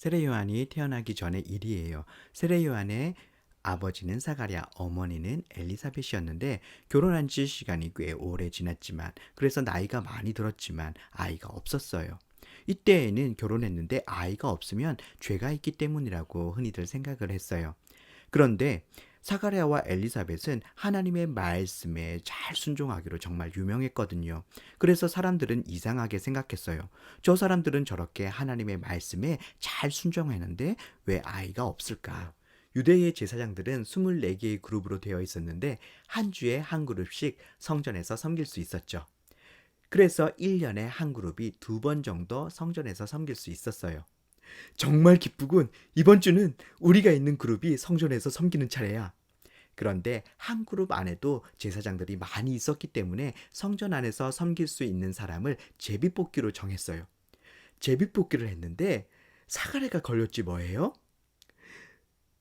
세례 요한이 태어나기 전의 일이에요. 세례 요한의 아버지는 사가랴, 어머니는 엘리사벳이었는데 결혼한 지 시간이 꽤 오래 지났지만 그래서 나이가 많이 들었지만 아이가 없었어요. 이때에는 결혼했는데 아이가 없으면 죄가 있기 때문이라고 흔히들 생각을 했어요. 그런데 사가랴와 엘리사벳은 하나님의 말씀에 잘 순종하기로 정말 유명했거든요. 그래서 사람들은 이상하게 생각했어요. 저 사람들은 저렇게 하나님의 말씀에 잘 순종하는데 왜 아이가 없을까? 유대의 제사장들은 24개의 그룹으로 되어 있었는데 한 주에 한 그룹씩 성전에서 섬길 수 있었죠. 그래서 1년에 한 그룹이 2번 정도 성전에서 섬길 수 있었어요. 정말 기쁘군. 이번 주는 우리가 있는 그룹이 성전에서 섬기는 차례야. 그런데 한 그룹 안에도 제사장들이 많이 있었기 때문에 성전 안에서 섬길 수 있는 사람을 제비뽑기로 정했어요. 제비뽑기를 했는데 사가랴가 걸렸지 뭐예요?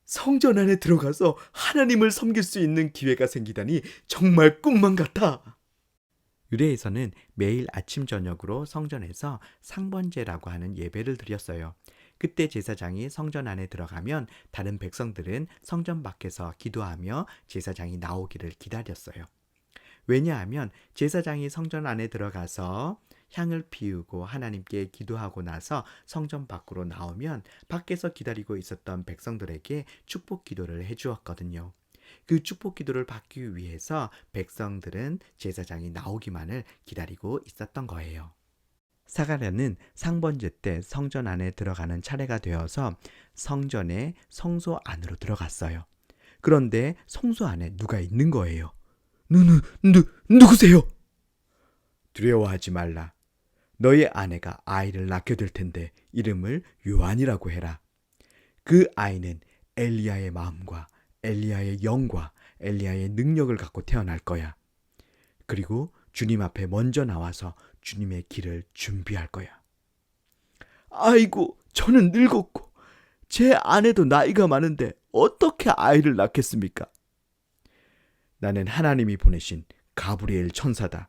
성전 안에 들어가서 하나님을 섬길 수 있는 기회가 생기다니 정말 꿈만 같아. 유대에서는 매일 아침 저녁으로 성전에서 상번제라고 하는 예배를 드렸어요. 그때 제사장이 성전 안에 들어가면 다른 백성들은 성전 밖에서 기도하며 제사장이 나오기를 기다렸어요. 왜냐하면 제사장이 성전 안에 들어가서 향을 피우고 하나님께 기도하고 나서 성전 밖으로 나오면 밖에서 기다리고 있었던 백성들에게 축복 기도를 해주었거든요. 그 축복 기도를 받기 위해서 백성들은 제사장이 나오기만을 기다리고 있었던 거예요. 사가랴는 상번제 때 성전 안에 들어가는 차례가 되어서 성전의 성소 안으로 들어갔어요. 그런데 성소 안에 누가 있는 거예요. 누구세요? 두려워하지 말라. 너의 아내가 아이를 낳게 될 텐데 이름을 요한이라고 해라. 그 아이는 엘리야의 마음과 엘리야의 영과 엘리야의 능력을 갖고 태어날 거야. 그리고 주님 앞에 먼저 나와서 주님의 길을 준비할 거야. 아이고, 저는 늙었고 제 아내도 나이가 많은데 어떻게 아이를 낳겠습니까? 나는 하나님이 보내신 가브리엘 천사다.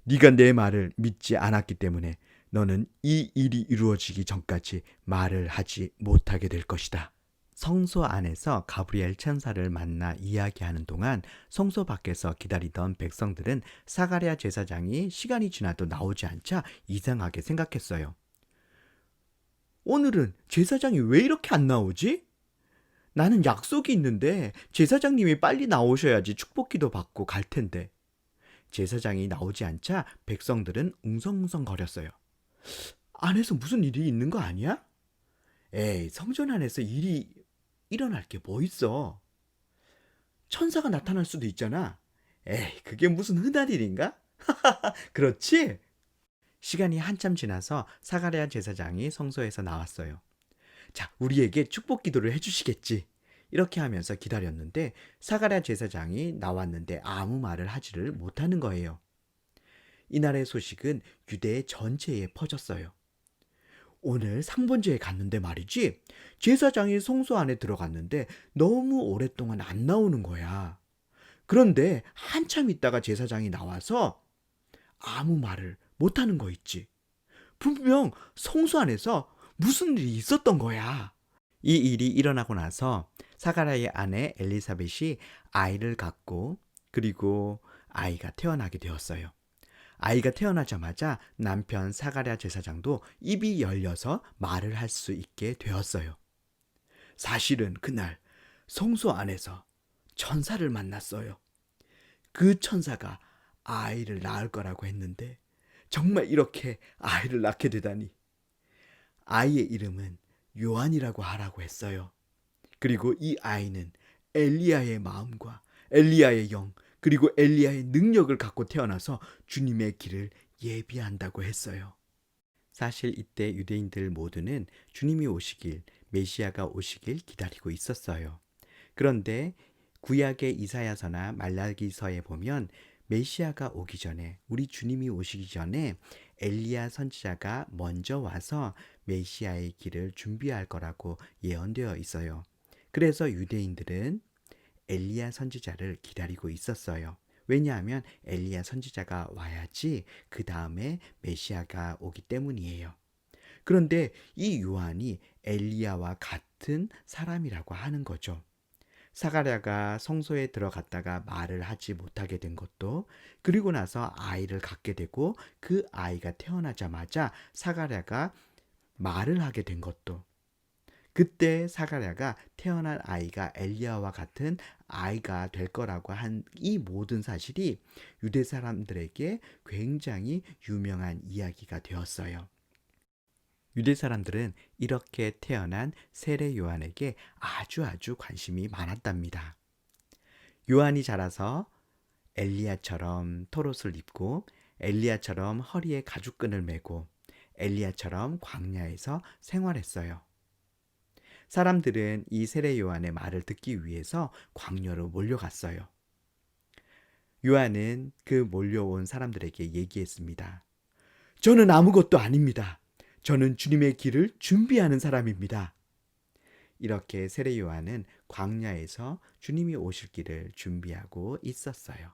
네가 내 말을 믿지 않았기 때문에 너는 이 일이 이루어지기 전까지 말을 하지 못하게 될 것이다. 성소 안에서 가브리엘 천사를 만나 이야기하는 동안 성소 밖에서 기다리던 백성들은 사가랴 제사장이 시간이 지나도 나오지 않자 이상하게 생각했어요. 오늘은 제사장이 왜 이렇게 안 나오지? 나는 약속이 있는데 제사장님이 빨리 나오셔야지 축복기도 받고 갈 텐데. 제사장이 나오지 않자 백성들은 웅성웅성거렸어요. 안에서 무슨 일이 있는 거 아니야? 에이, 성전 안에서 일이 일어날 게 뭐 있어? 천사가 나타날 수도 있잖아. 에이, 그게 무슨 흔한 일인가? 그렇지? 시간이 한참 지나서 사가랴 제사장이 성소에서 나왔어요. 자, 우리에게 축복 기도를 해주시겠지. 이렇게 하면서 기다렸는데 사가랴 제사장이 나왔는데 아무 말을 하지를 못하는 거예요. 이날의 소식은 유대 전체에 퍼졌어요. 오늘 상번제에 갔는데 말이지, 제사장이 성소 안에 들어갔는데 너무 오랫동안 안 나오는 거야. 그런데 한참 있다가 제사장이 나와서 아무 말을 못하는 거 있지. 분명 성소 안에서 무슨 일이 있었던 거야. 이 일이 일어나고 나서 사가랴의 아내 엘리사벳이 아이를 갖고 그리고 아이가 태어나게 되었어요. 아이가 태어나자마자 남편 사가랴 제사장도 입이 열려서 말을 할 수 있게 되었어요. 사실은 그날 성소 안에서 천사를 만났어요. 그 천사가 아이를 낳을 거라고 했는데 정말 이렇게 아이를 낳게 되다니. 아이의 이름은 요한이라고 하라고 했어요. 그리고 이 아이는 엘리야의 마음과 엘리야의 영 그리고 엘리야의 능력을 갖고 태어나서 주님의 길을 예비한다고 했어요. 사실 이때 유대인들 모두는 주님이 오시길, 메시아가 오시길 기다리고 있었어요. 그런데 구약의 이사야서나 말라기서에 보면 메시아가 오기 전에, 우리 주님이 오시기 전에 엘리야 선지자가 먼저 와서 메시아의 길을 준비할 거라고 예언되어 있어요. 그래서 유대인들은 엘리야 선지자를 기다리고 있었어요. 왜냐하면 엘리야 선지자가 와야지 그 다음에 메시아가 오기 때문이에요. 그런데 이 요한이 엘리야와 같은 사람이라고 하는 거죠. 사가랴가 성소에 들어갔다가 말을 하지 못하게 된 것도, 그리고 나서 아이를 갖게 되고 그 아이가 태어나자마자 사가랴가 말을 하게 된 것도, 그때 사가랴가 태어난 아이가 엘리야와 같은 아이가 될 거라고 한 이 모든 사실이 유대 사람들에게 굉장히 유명한 이야기가 되었어요. 유대 사람들은 이렇게 태어난 세례 요한에게 아주 관심이 많았답니다. 요한이 자라서 엘리야처럼 토롯을 입고, 엘리야처럼 허리에 가죽끈을 메고, 엘리야처럼 광야에서 생활했어요. 사람들은 이 세례 요한의 말을 듣기 위해서 광야로 몰려갔어요. 요한은 그 몰려온 사람들에게 얘기했습니다. 저는 아무것도 아닙니다. 저는 주님의 길을 준비하는 사람입니다. 이렇게 세례 요한은 광야에서 주님이 오실 길을 준비하고 있었어요.